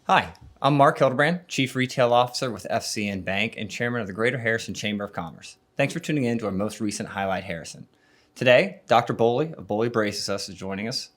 Hi, I'm Mark Hildebrand, Chief Retail Officer with FCN Bank and Chairman of the Greater Harrison Chamber of Commerce. Thanks for tuning in to our most recent Highlight Harrison. Today, Dr. Boley of Boley Braces Us is joining us.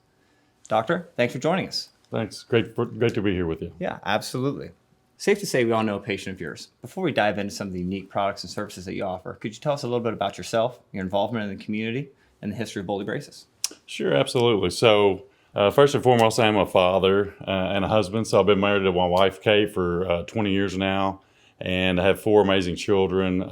Doctor, thanks for joining us. Thanks. Great to be here with you. Yeah, absolutely. Safe to say we all know a patient of yours. Before we dive into some of the unique products and services that you offer, could you tell us a little bit about yourself, your involvement in the community, and the history of Boley Braces? Sure, absolutely. So first and foremost, I'm a father and a husband. So I've been married to my wife, Kate, for 20 years now. And I have four amazing children,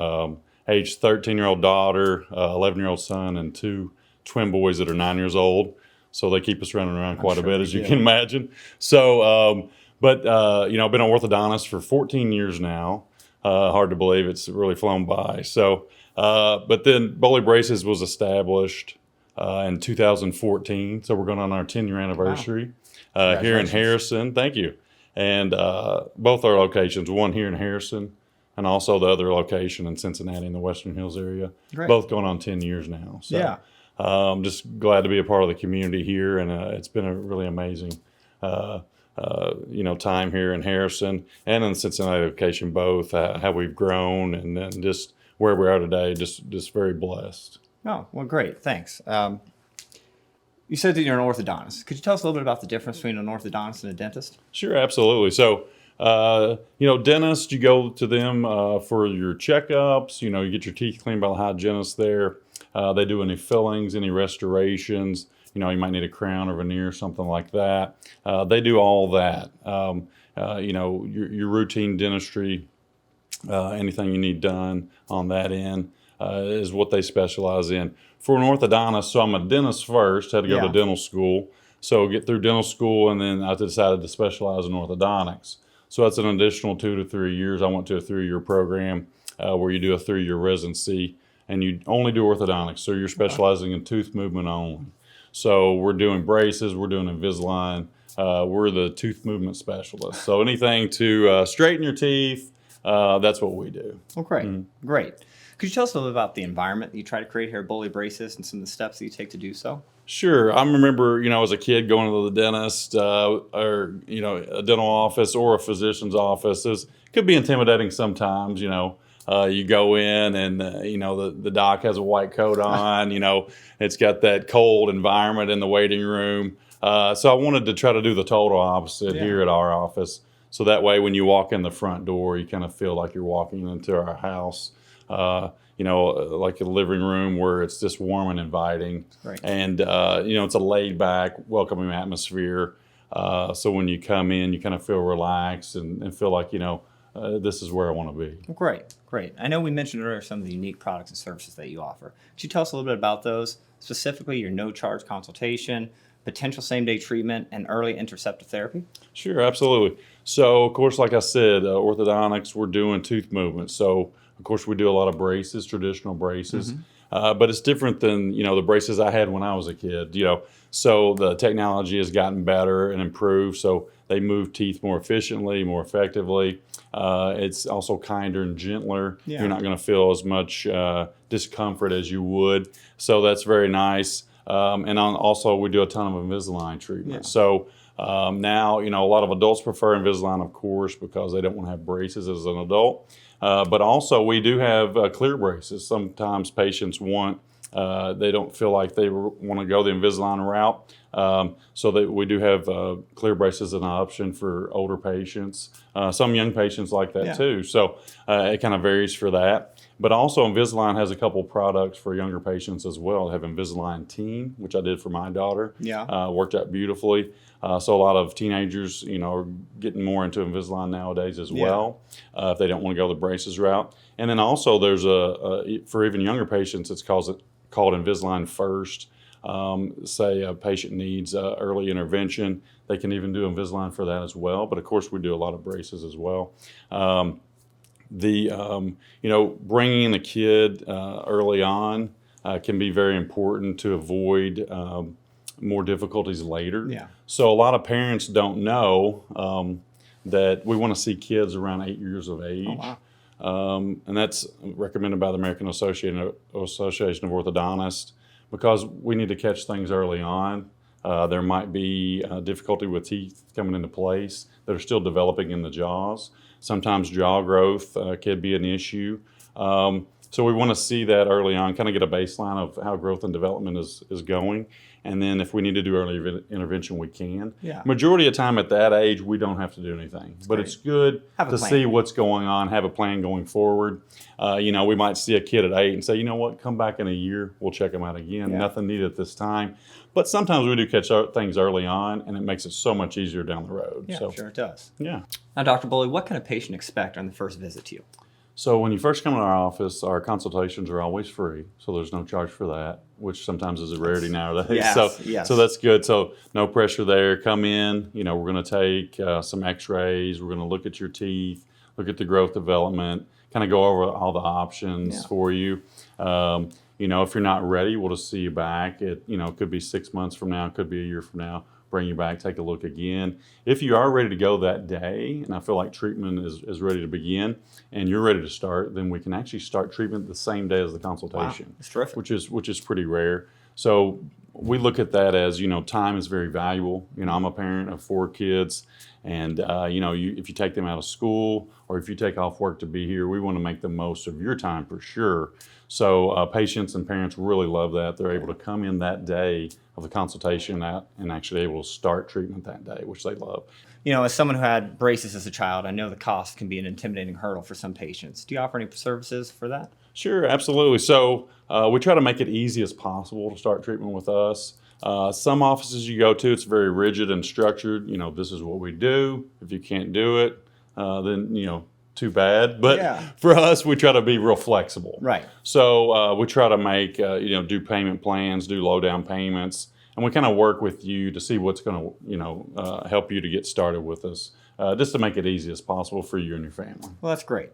age 13-year-old daughter, 11-year-old son, and two twin boys that are 9 years old. So they keep us running around quite a bit, as you can imagine. So, I've been an orthodontist for 14 years now. Hard to believe, it's really flown by. So, but then Boley Braces was established in 2014. So we're going on our 10-year anniversary here in Harrison. Thank you. And both our locations, one here in Harrison and also the other location in Cincinnati in the Western Hills area. Great. Both going on 10 years now. So, yeah. I'm just glad to be a part of the community here, and it's been a really amazing, time here in Harrison and in the Cincinnati location, both how we've grown and then just where we are today. Just very blessed. Oh, well, great. Thanks. You said that you're an orthodontist. Could you tell us a little bit about the difference between an orthodontist and a dentist? Sure, absolutely. So, dentists, you go to them for your checkups. You get your teeth cleaned by the hygienist there. They do any fillings, any restorations. You might need a crown or veneer, something like that. They do all that. Your routine dentistry, anything you need done on that end is what they specialize in. For an orthodontist, so I'm a dentist first, had to go to dental school. So get through dental school, and then I decided to specialize in orthodontics. So that's an additional 2 to 3 years. I went to a 3-year program where you do a 3-year residency, and you only do orthodontics. So you're specializing in tooth movement only. So we're doing braces, we're doing Invisalign, we're the tooth movement specialists. So anything to straighten your teeth, that's what we do. Oh, great. Mm-hmm. Great. Could you tell us a little bit about the environment that you try to create here at Boley Braces and some of the steps that you take to do so? Sure. I remember, as a kid going to the dentist or, a dental office or a physician's office. It could be intimidating sometimes, you go in and, the doc has a white coat on, it's got that cold environment in the waiting room. So I wanted to try to do the total opposite here at our office. So that way, when you walk in the front door, you kind of feel like you're walking into our house. Like a living room where it's just warm and inviting. Right. And, it's a laid back, welcoming atmosphere. So when you come in, you kind of feel relaxed and feel like, this is where I want to be. Great. I know we mentioned earlier some of the unique products and services that you offer. Could you tell us a little bit about those, specifically your no-charge consultation, potential same-day treatment, and early interceptive therapy? Sure, absolutely. So, of course, like I said, orthodontics, we're doing tooth movement. So, of course, we do a lot of braces, traditional braces. Mm-hmm. But it's different than, the braces I had when I was a kid, So the technology has gotten better and improved. So they move teeth more efficiently, more effectively. It's also kinder and gentler. Yeah. You're not going to feel as much discomfort as you would. So that's very nice. Also, we do a ton of Invisalign treatment. Yeah. So now, a lot of adults prefer Invisalign, of course, because they don't want to have braces as an adult. But also, we do have clear braces. Sometimes patients they don't feel like they want to go the Invisalign route. So that we do have clear braces as an option for older patients. Some young patients like that too. So it kind of varies for that. But also Invisalign has a couple products for younger patients as well. They have Invisalign Teen, which I did for my daughter. Yeah. Worked out beautifully. So a lot of teenagers, are getting more into Invisalign nowadays as well, if they don't want to go the braces route. And then also there's for even younger patients, it's called Invisalign First. Say a patient needs early intervention, they can even do Invisalign for that as well. But of course, we do a lot of braces as well. Bringing in a kid early on can be very important to avoid more difficulties later. Yeah. So a lot of parents don't know that we want to see kids around 8 years of age. Oh, wow. And that's recommended by the American Association of Orthodontists because we need to catch things early on. There might be difficulty with teeth coming into place that are still developing in the jaws. Sometimes jaw growth could be an issue. So we want to see that early on, kind of get a baseline of how growth and development is going. And then if we need to do early intervention, we can. Yeah. Majority of the time at that age, we don't have to do anything. But great. it's good Have a to plan. see what's going on, have a plan going forward. We might see a kid at 8 and say, you know what, come back in a year, we'll check them out again. Yeah. Nothing needed at this time. But sometimes we do catch things early on, and it makes it so much easier down the road. Yeah, So, sure it does. yeah. Now, Dr. Boley, what can a patient expect on the first visit to you? So when you first come to our office, our consultations are always free, so there's no charge for that, which sometimes is a rarity nowadays. Yes. So that's good. So no pressure there. Come in. We're going to take some X-rays. We're going to look at your teeth, look at the growth development, kind of go over all the options for you. If you're not ready, we'll just see you back. It could be 6 months from now, it could be a year from now. Bring you back, take a look again. If you are ready to go that day, and I feel like treatment is ready to begin, and you're ready to start, then we can actually start treatment the same day as the consultation. Wow, that's terrific. Which is pretty rare. So we look at that as, time is very valuable. I'm a parent of 4 kids, and if you take them out of school or if you take off work to be here, we want to make the most of your time for sure. So patients and parents really love that. They're able to come in that day of the consultation and actually able to start treatment that day, which they love. As someone who had braces as a child, I know the cost can be an intimidating hurdle for some patients. Do you offer any services for that? Sure, absolutely. So we try to make it easy as possible to start treatment with us. Some offices you go to, it's very rigid and structured. This is what we do. If you can't do it, then, too bad. But for us, we try to be real flexible. Right. So we try to make, do payment plans, do low down payments, and we kind of work with you to see what's going to, help you to get started with us, just to make it easy as possible for you and your family. Well, that's great.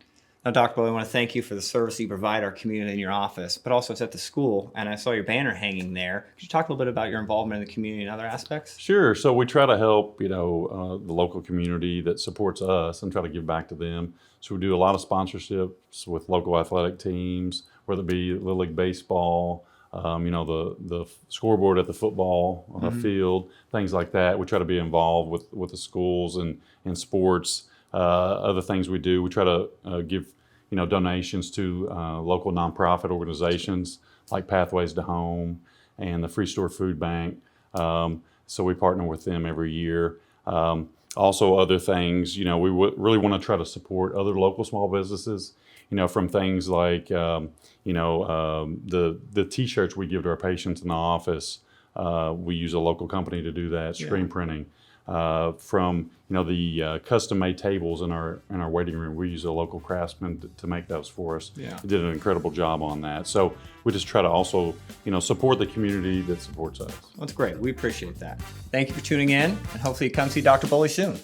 Now, Dr. Boley, I want to thank you for the service you provide our community in your office, but also it's at the school, and I saw your banner hanging there. Could you talk a little bit about your involvement in the community and other aspects? Sure. So we try to help, the local community that supports us and try to give back to them. So we do a lot of sponsorships with local athletic teams, whether it be Little League Baseball, the scoreboard at the football field, things like that. We try to be involved with the schools and in sports. Other things we do, we try to give donations to local nonprofit organizations like Pathways to Home and the Free Store Food Bank. So we partner with them every year. Also other things, we really want to try to support other local small businesses, from things like, the T-shirts we give to our patients in the office. We use a local company to do that, screen printing. From the custom-made tables in our waiting room, we use a local craftsman to make those for us. Yeah. He did an incredible job on that. So we just try to also support the community that supports us. That's great. We appreciate that. Thank you for tuning in, and hopefully you come see Dr. Boley soon.